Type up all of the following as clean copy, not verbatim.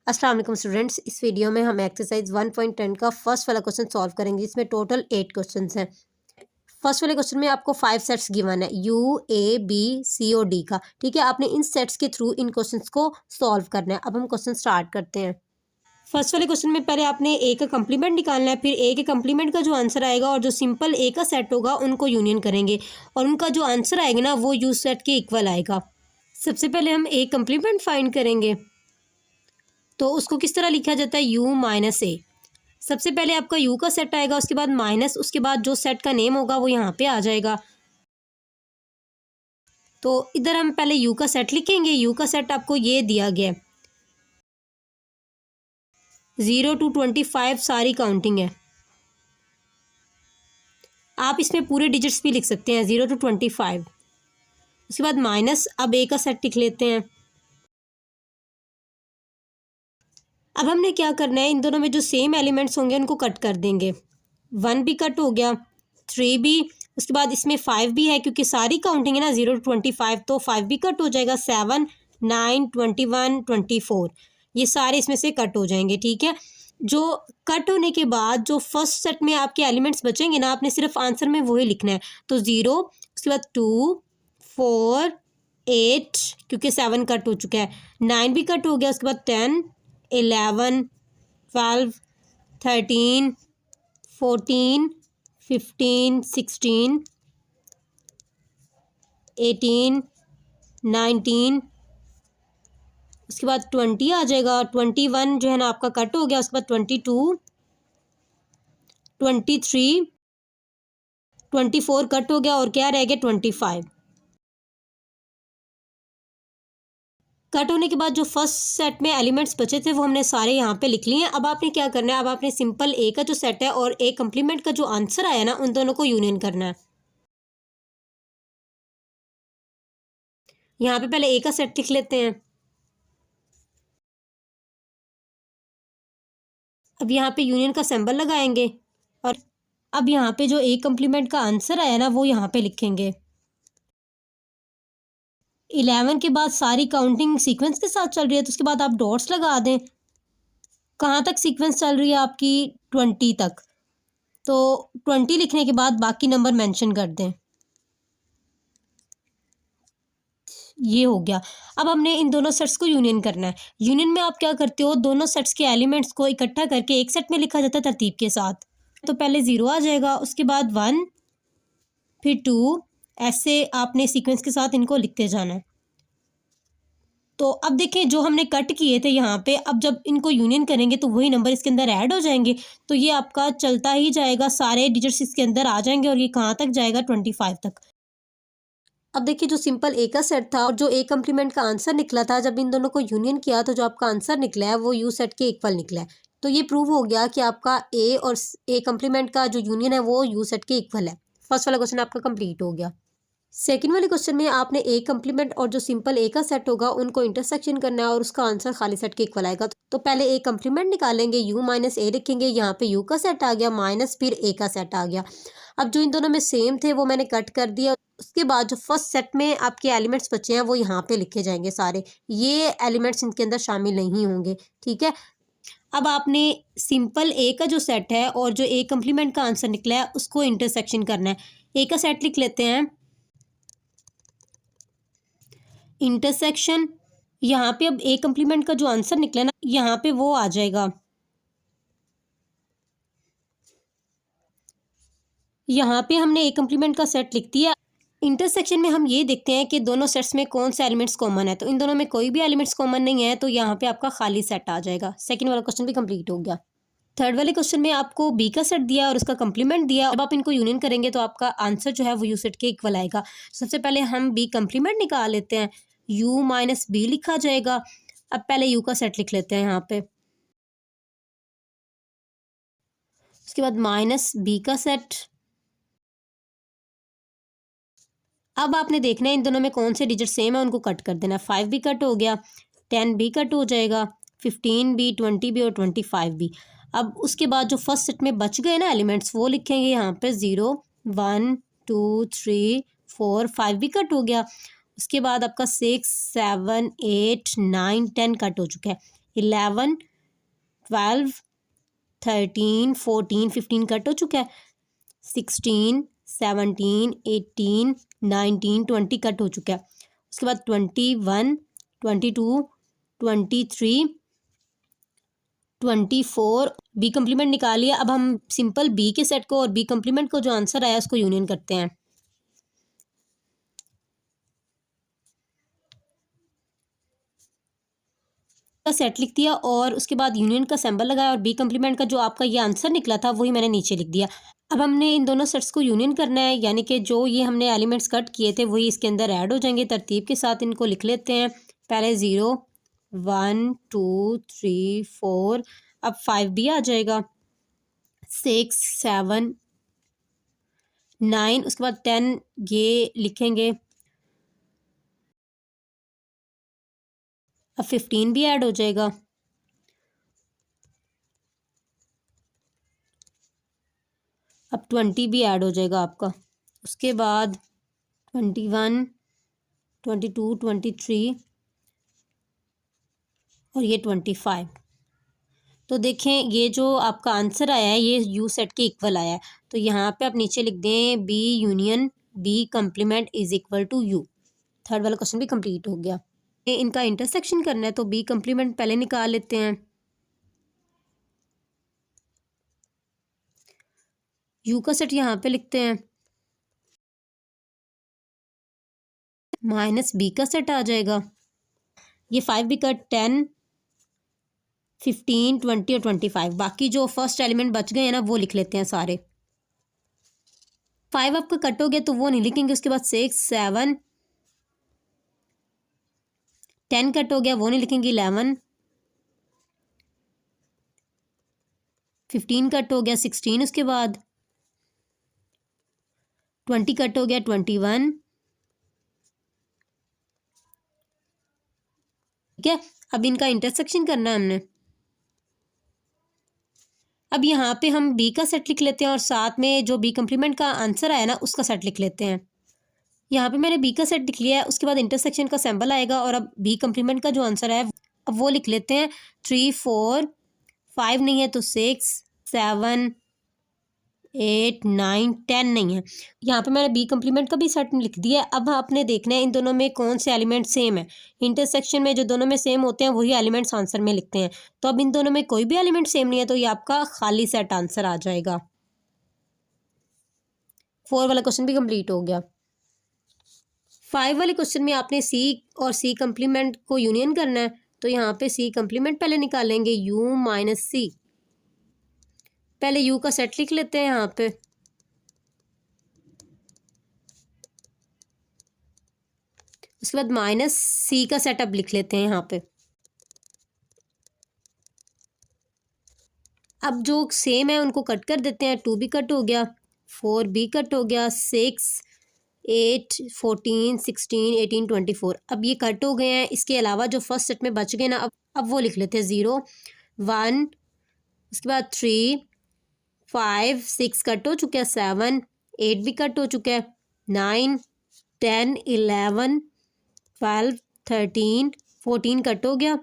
अस्सलाम वालेकुम स्टूडेंट्स। इस वीडियो में हम एक्सरसाइज 1.10 का फर्स्ट वाला क्वेश्चन सॉल्व करेंगे, जिसमें टोटल 8 क्वेश्चंस हैं। फर्स्ट वाले क्वेश्चन में आपको 5 सेट्स गिवन है, यू ए बी सी और डी का। ठीक है, आपने इन सेट्स के थ्रू इन क्वेश्चंस को सॉल्व करना है। अब हम क्वेश्चन स्टार्ट करते हैं। फर्स्ट वाले क्वेश्चन में पहले आपने ए का कंप्लीमेंट निकालना है, फिर ए के कंप्लीमेंट का जो आंसर आएगा और जो सिंपल ए का सेट होगा उनको यूनियन करेंगे, और उनका जो आंसर आएगा ना वो यू सेट के इक्वल आएगा। सबसे पहले हम ए कंप्लीमेंट फाइंड करेंगे, तो उसको किस तरह लिखा जाता है, u माइनस ए। सबसे पहले आपका u का सेट आएगा, उसके बाद माइनस, उसके बाद जो सेट का नेम होगा वो यहाँ पे आ जाएगा। तो इधर हम पहले u का सेट लिखेंगे। u का सेट आपको ये दिया गया है, 0 to 25 सारी काउंटिंग है। आप इसमें पूरे डिजिट्स भी लिख सकते हैं, 0 to 25। उसके बाद माइनस, अब a का सेट लिख लेते हैं। अब हमने क्या करना है, इन दोनों में जो सेम एलिमेंट्स होंगे उनको कट कर देंगे। 1 भी कट हो गया, 3 भी, उसके बाद इसमें 5 भी है, क्योंकि सारी काउंटिंग है ना 0 to 25, तो 5 भी कट हो जाएगा। 7, 9, 21, 24 ये सारे इसमें से कट हो जाएंगे। ठीक है, जो कट होने के बाद जो फर्स्ट सेट में आपके एलिमेंट्स बचेंगे ना, आपने सिर्फ आंसर में वही लिखना है। तो 0, उसके बाद 2, 4, 8, क्योंकि 7 कट हो चुका है, 9 भी कट हो गया, उसके बाद 10, 11, 12, 13, 14, 15, 16, 18, 19, उसके बाद 20 आ जाएगा। 21 जो है ना आपका कट हो गया, उसके बाद 22, 23, 24 कट हो गया, और क्या रह गया 25। कट होने के बाद जो फर्स्ट सेट में एलिमेंट्स बचे थे वो हमने सारे यहाँ पे लिख लिए हैं। अब आपने क्या करना है, अब आपने सिंपल ए का जो सेट है और ए कंप्लीमेंट का जो आंसर आया ना, उन दोनों को यूनियन करना है। यहाँ पे पहले ए का सेट लिख लेते हैं। अब यहाँ पे यूनियन का सिंबल लगाएंगे, और अब यहाँ पे जो ए कंप्लीमेंट का आंसर आया ना वो यहाँ पे लिखेंगे। 11 के बाद सारी काउंटिंग सीक्वेंस के साथ चल रही है, तो उसके बाद आप डॉट्स लगा दें। कहाँ तक सीक्वेंस चल रही है आपकी, 20 तक, तो 20 लिखने के बाद बाकी नंबर मेंशन कर दें। ये हो गया। अब हमने इन दोनों सेट्स को यूनियन करना है। यूनियन में आप क्या करते हो, दोनों सेट्स के एलिमेंट्स को इकट्ठा करके एक सेट में लिखा जाता है तरतीब के साथ। तो पहले 0 आ जाएगा, उसके बाद 1, फिर 2, ऐसे आपने सीक्वेंस के साथ इनको लिखते जाना है। तो अब देखें, जो हमने कट किए थे यहाँ पे, अब जब इनको यूनियन करेंगे तो वही नंबर इसके अंदर ऐड हो जाएंगे। तो ये आपका चलता ही जाएगा, सारे डिजिट्स इसके अंदर आ जाएंगे, और ये कहाँ तक जाएगा, 25 तक। अब देखिए, जो सिंपल ए का सेट था और जो ए कंप्लीमेंट का आंसर निकला था, जब इन दोनों को यूनियन किया तो जो आपका आंसर निकला है वो यू सेट के इक्वल निकला है। तो ये प्रूव हो गया कि आपका ए और ए कंप्लीमेंट का जो यूनियन है वो यू सेट के इक्वल है। फर्स्ट वाला क्वेश्चन आपका कंप्लीट हो गया। सेकंड वाले क्वेश्चन में आपने ए कंप्लीमेंट और जो सिंपल ए का सेट होगा उनको इंटरसेक्शन करना है, और उसका आंसर खाली सेट के इक्वल आएगा। तो पहले ए कंप्लीमेंट निकालेंगे, यू माइनस ए लिखेंगे। यहाँ पे यू का सेट आ गया, माइनस फिर ए का सेट आ गया। अब जो इन दोनों में सेम थे वो मैंने कट कर दिया। उसके बाद जो फर्स्ट सेट में आपके एलिमेंट्स बचे हैं वो यहाँ पे लिखे जाएंगे सारे। ये एलिमेंट्स इनके अंदर शामिल नहीं होंगे। ठीक है, अब आपने सिंपल ए का जो सेट है और जो ए कंप्लीमेंट का आंसर निकला है उसको इंटरसेक्शन करना है। ए का सेट लिख लेते हैं, इंटरसेक्शन। यहाँ पे अब ए कंप्लीमेंट का जो आंसर निकला ना, यहाँ पे वो आ जाएगा। यहाँ पे हमने ए कंप्लीमेंट का सेट लिख दिया। इंटरसेक्शन में हम ये देखते हैं कि दोनों सेट्स में कौन से एलिमेंट्स कॉमन है। तो इन दोनों में कोई भी एलिमेंट्स कॉमन नहीं है, तो यहाँ पे आपका खाली सेट आ जाएगा। सेकंड वाला क्वेश्चन भी कंप्लीट हो गया। थर्ड वाले क्वेश्चन में आपको बी का सेट दिया और उसका कंप्लीमेंट दिया। जब आप इनको यूनियन करेंगे तो आपका आंसर जो है वो यू सेट के इक्वल आएगा। सबसे पहले हम बी कंप्लीमेंट निकाल लेते हैं, यू माइनस बी लिखा जाएगा। अब पहले यू का सेट लिख लेते हैं यहाँ पे, उसके बाद माइनस बी का सेट। अब आपने देखना है इन दोनों में कौन से डिजिट सेम है, उनको कट कर देना। 5 भी कट हो गया, 10 भी कट हो जाएगा, 15 भी, 20 भी और 25 भी। अब उसके बाद जो फर्स्ट सेट में बच गए ना एलिमेंट्स वो लिखेंगे यहाँ पे। 0, 1, 2, 3, 4, 5 भी कट हो गया। उसके बाद आपका 6, 7, 8, 9, 10 कट हो चुका है। 11 12 13 14 15 कट हो चुका है, 16 17 18 19 20 कट हो चुका है। उसके बाद 21 22 23 24 बी कम्प्लीमेंट निकालिए। अब हम सिंपल बी के सेट को और बी कम्प्लीमेंट को जो आंसर आया उसको यूनियन करते हैं। का सेट लिख दिया और उसके बाद यूनियन का सिंबल लगाया और बी कम्प्लीमेंट का जो आपका ये आंसर निकला था वही मैंने नीचे लिख दिया। अब हमने इन दोनों सेट्स को यूनियन करना है, यानी कि जो ये हमने एलिमेंट्स कट किए थे वही इसके अंदर ऐड हो जाएंगे। तरतीब के साथ इनको लिख लेते हैं। पहले 0 1 2 3 4, अब 5 भी आ जाएगा, 6 7 9, उसके बाद 10 ये लिखेंगे। अब 15 भी ऐड हो जाएगा। अब 20 भी ऐड हो जाएगा आपका। उसके बाद 21 22 23 और ये 25। तो देखें ये जो आपका आंसर आया है ये यू सेट के इक्वल आया है। तो यहाँ पे आप नीचे लिख दें B union B complement is equal to U. Third वाला क्वेश्चन भी कंप्लीट हो गया। ये इनका इंटरसेक्शन करना है तो बी कम्प्लीमेंट पहले निकाल लेते हैं। यू का सेट यहाँ पे लिखते हैं, माइनस बी का सेट आ जाएगा। ये 5 भी कट 10 15 20 और 25। बाकी जो फर्स्ट एलिमेंट बच गए हैं ना वो लिख लेते हैं सारे। 5 आपका कट हो गया तो वो नहीं लिखेंगे। उसके बाद 6 7 10 कट हो गया वो नहीं लिखेंगे। 11 15 कट हो गया। 16 उसके बाद 20 कट हो गया। 21 ठीक है। अब इनका इंटरसेक्शन करना है हमने। अब यहाँ पे हम बी का सेट लिख लेते हैं और साथ में जो बी कम्प्लीमेंट का आंसर आया ना उसका सेट लिख लेते हैं। यहाँ पे मैंने बी का सेट लिख लिया है। उसके बाद इंटरसेक्शन का सिंबल आएगा और अब बी कम्प्लीमेंट का जो आंसर है अब वो लिख लेते हैं। 3 4 5 नहीं है तो 6 7 8 9 10 नहीं है। यहाँ पे मैंने बी कम्प्लीमेंट का भी सेट लिख दिया है। अब आपने देखना है इन दोनों में कौन से एलिमेंट सेम है। इंटरसेक्शन में जो दोनों में सेम होते हैं वही एलिमेंट्स आंसर में लिखते हैं। तो अब इन दोनों में कोई भी एलिमेंट सेम नहीं है तो ये आपका खाली सेट आंसर आ जाएगा। 4 वाला क्वेश्चन भी कंप्लीट हो गया। 5 वाले क्वेश्चन में आपने सी और सी कम्प्लीमेंट को यूनियन करना है। तो यहाँ पे सी कम्प्लीमेंट पहले निकालेंगे, यू माइनस सी। पहले यू का सेट लिख लेते हैं यहाँ पे। उसके बाद माइनस सी का सेट अब लिख लेते हैं यहाँ पे। अब जो सेम है उनको कट कर देते हैं। 2 भी कट हो गया, 4 भी कट हो गया, 6 8 14 16 18 24 अब ये कट हो गए हैं। इसके अलावा जो फर्स्ट सेट में बच गए ना अब वो लिख लेते हैं। 0 1, उसके बाद 3 5 6 कट हो चुका है, 7 8 भी कट हो चुका है, 9 10 11 12 13 14 कट हो गया,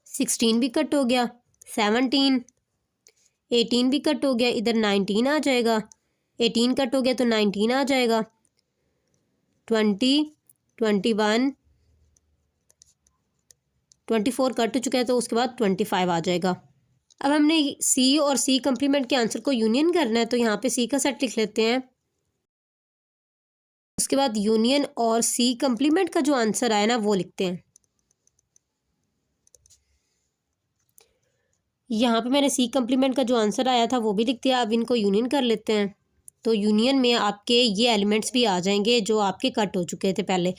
16 भी कट हो गया, 17 18 भी कट हो गया, इधर 19 आ जाएगा, 18 कट हो गया तो 19 आ जाएगा, 20 21 24 कट हो चुका है तो उसके बाद 25 आ जाएगा। अब हमने सी और सी कम्प्लीमेंट के आंसर को यूनियन करना है तो यहाँ पे सी का सेट लिख लेते हैं। उसके बाद यूनियन और सी कम्प्लीमेंट का जो आंसर आया ना वो लिखते हैं। यहाँ पे मैंने सी कम्प्लीमेंट का जो आंसर आया था वो भी लिख दिया। अब इनको यूनियन कर लेते हैं। तो यूनियन में आपके ये एलिमेंट्स भी आ जाएंगे जो आपके कट हो चुके थे पहले।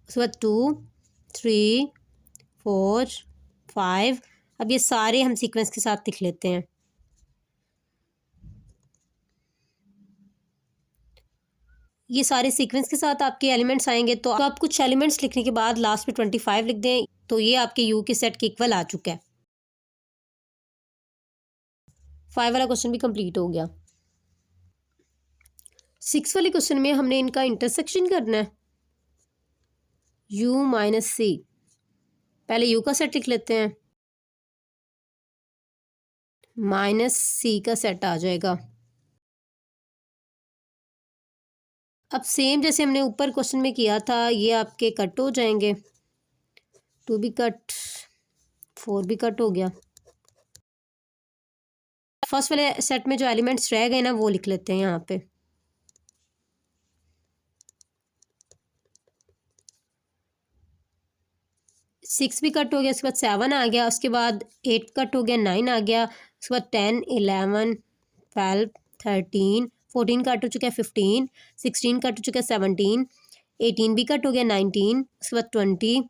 उसके बाद 2 3 4 5 अब ये सारे हम सीक्वेंस के साथ लिख लेते हैं। ये सारे सीक्वेंस के साथ आपके एलिमेंट्स आएंगे तो आप कुछ एलिमेंट्स लिखने के बाद लास्ट में 25 लिख दें तो ये आपके यू के सेट के इक्वल आ चुका है। 5 वाला क्वेश्चन भी कंप्लीट हो गया। 6 वाले क्वेश्चन में हमने इनका इंटरसेक्शन करना है, u माइनस सी। पहले यू का सेट लिख लेते हैं, माइनस सी का सेट आ जाएगा। अब सेम जैसे हमने ऊपर क्वेश्चन में किया था, ये आपके कट हो जाएंगे, 2 भी कट, 4 भी कट हो गया। फर्स्ट वाले सेट में जो एलिमेंट्स रह गए ना वो लिख लेते हैं यहाँ पे। सिक्स भी कट हो गया, उसके बाद 7 आ गया, उसके बाद 8 कट हो गया, 9 आ गया, उसके बाद 10, 11, 12, 13, 14 कट हो चुका है, 15, 16 कट हो चुका है, 17, 18 भी कट हो गया, 19, उसके बाद 20,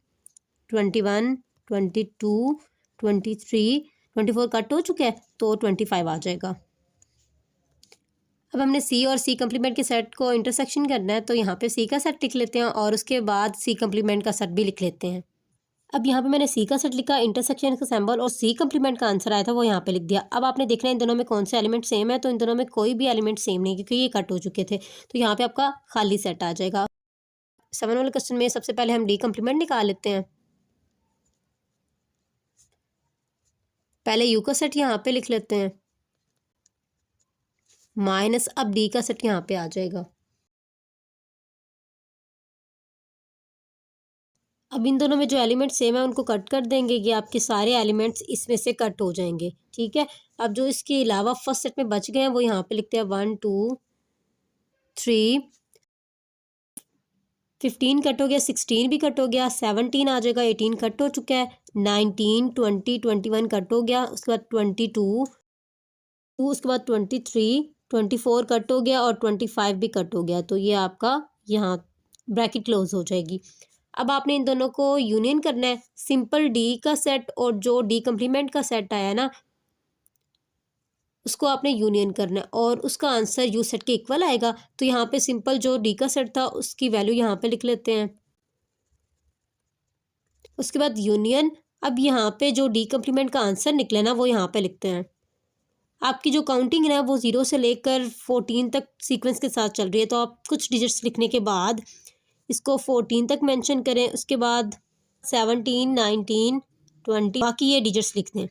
21, 22, 23, 24 कट हो चुका है, तो 25 आ जाएगा। अब हमने सी और सी कम्प्लीमेंट के सेट को इंटरसेक्शन करना है, तो यहाँ पे सी का सेट लिख लेते हैं और उसके बाद सी कम्प्लीमेंट का सेट भी लिख लेते हैं। अब यहाँ पे मैंने सी का सेट लिखा, इंटरसेक्शन का सिंबल और सी कम्प्लीमेंट का आंसर आया था वो यहाँ पे लिख दिया। अब आपने देखना है इन दोनों में कौन से एलिमेंट सेम है, तो इन दोनों में कोई भी एलिमेंट सेम नहीं क्योंकि ये कट हो चुके थे, तो यहाँ पे आपका खाली सेट आ जाएगा। 7 वाले क्वेश्चन में सबसे पहले हम डी कम्प्लीमेंट निकाल लेते हैं। पहले यू का सेट यहाँ पे लिख लेते हैं, माइनस अब डी का सेट यहाँ पे आ जाएगा। अब इन दोनों में जो एलिमेंट सेम है उनको कट कर देंगे, ये आपके सारे एलिमेंट्स इसमें से कट हो जाएंगे, ठीक है। अब जो इसके अलावा फर्स्ट सेट में बच गए हैं वो यहाँ पे लिखते हैं 1, 2, 3, 15 कट हो गया, 16 भी कट हो गया, 17 आ जाएगा, 18 कट हो चुका है, 19, 20, 21 कट हो गया, उसके बाद 22, उसके बाद 23, 24 कट हो गया और 25 भी कट हो गया, तो ये आपका यहाँ ब्रैकेट क्लोज हो जाएगी। अब आपने इन दोनों को यूनियन करना है, सिंपल डी का सेट और जो डी कम्प्लीमेंट का सेट आया ना उसको आपने यूनियन करना है और उसका आंसर यू सेट के इक्वल आएगा। तो यहाँ पे सिंपल जो डी का सेट था उसकी वैल्यू यहाँ पे लिख लेते हैं, उसके बाद यूनियन। अब यहाँ पे जो डी कम्प्लीमेंट का आंसर निकले ना वो यहाँ पे लिखते हैं। आपकी जो काउंटिंग है ना वो 0 से लेकर 14 तक सीक्वेंस के साथ चल रही है, तो आप कुछ डिजिट्स लिखने के बाद इसको 14 तक मेंशन करें, उसके बाद 17, 19, 20 बाकी ये डिजिट्स लिख दें।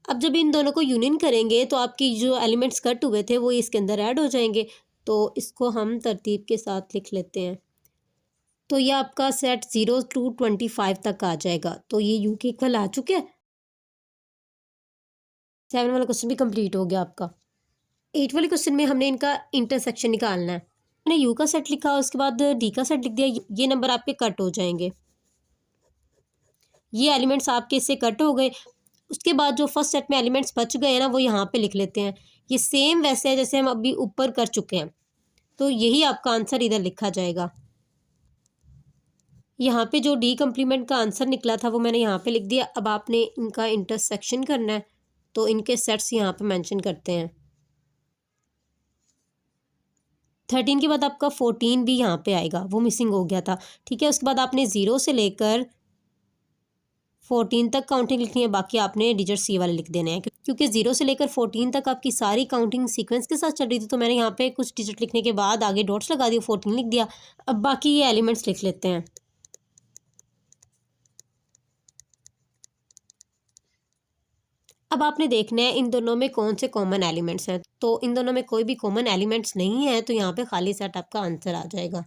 अब जब इन दोनों को यूनियन करेंगे तो आपकी जो एलिमेंट्स कट हुए थे वो इसके अंदर ऐड हो जाएंगे, तो इसको हम तरतीब के साथ लिख लेते हैं। तो ये आपका सेट 0 to 25 तक आ जाएगा, तो ये यू के इक्वल आ चुके हैं। 7 वाला क्वेश्चन भी कंप्लीट हो गया आपका। 8 वाले क्वेश्चन में हमने इनका इंटरसेक्शन निकालना है। मैंने यू का सेट लिखा, उसके बाद डी का सेट लिख दिया, ये नंबर आपके कट हो जाएंगे, ये एलिमेंट्स आपके इससे कट हो गए। उसके बाद जो फर्स्ट सेट में एलिमेंट्स बच गए हैं ना वो यहाँ पे लिख लेते हैं। ये सेम वैसे है जैसे हम अभी ऊपर कर चुके हैं, तो यही आपका आंसर इधर लिखा जाएगा। यहाँ पे जो डी कम्प्लीमेंट का आंसर निकला था वो मैंने यहाँ पे लिख दिया। अब आपने इनका इंटरसेक्शन करना है, तो इनके सेट्स यहाँ पे मेंशन करते हैं। 13 के बाद आपका 14 भी यहाँ पे आएगा, वो मिसिंग हो गया था, ठीक है। उसके बाद आपने 0 से लेकर 14 तक काउंटिंग लिखनी है, बाकी आपने डिजिट सी वाले लिख देने हैं क्योंकि 0 से लेकर 14 तक आपकी सारी काउंटिंग सीक्वेंस के साथ चल रही थी, तो मैंने यहाँ पे कुछ डिजिट लिखने के बाद आगे डॉट्स लगा दिए, 14 लिख दिया। अब बाकी ये एलिमेंट्स लिख लेते हैं। अब आपने देखना है इन दोनों में कौन से कॉमन एलिमेंट्स हैं, तो इन दोनों में कोई भी कॉमन एलिमेंट्स नहीं है, तो यहाँ पे खाली सेट आपका आंसर आ जाएगा।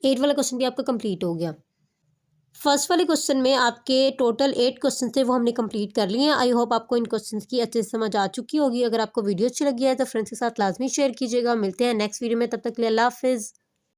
8 वाला क्वेश्चन भी आपका कंप्लीट हो गया। फर्स्ट वाले क्वेश्चन में आपके टोटल 8 क्वेश्चन थे वो हमने कंप्लीट कर लिए हैं। आई होप आपको इन क्वेश्चंस की अच्छे से समझ आ चुकी होगी। अगर आपको वीडियो अच्छी लगी है तो फ्रेंड्स के साथ लाजमी शेयर कीजिएगा। मिलते हैं नेक्स्ट वीडियो में, तब तक के लिए अल्लाह हाफिज़।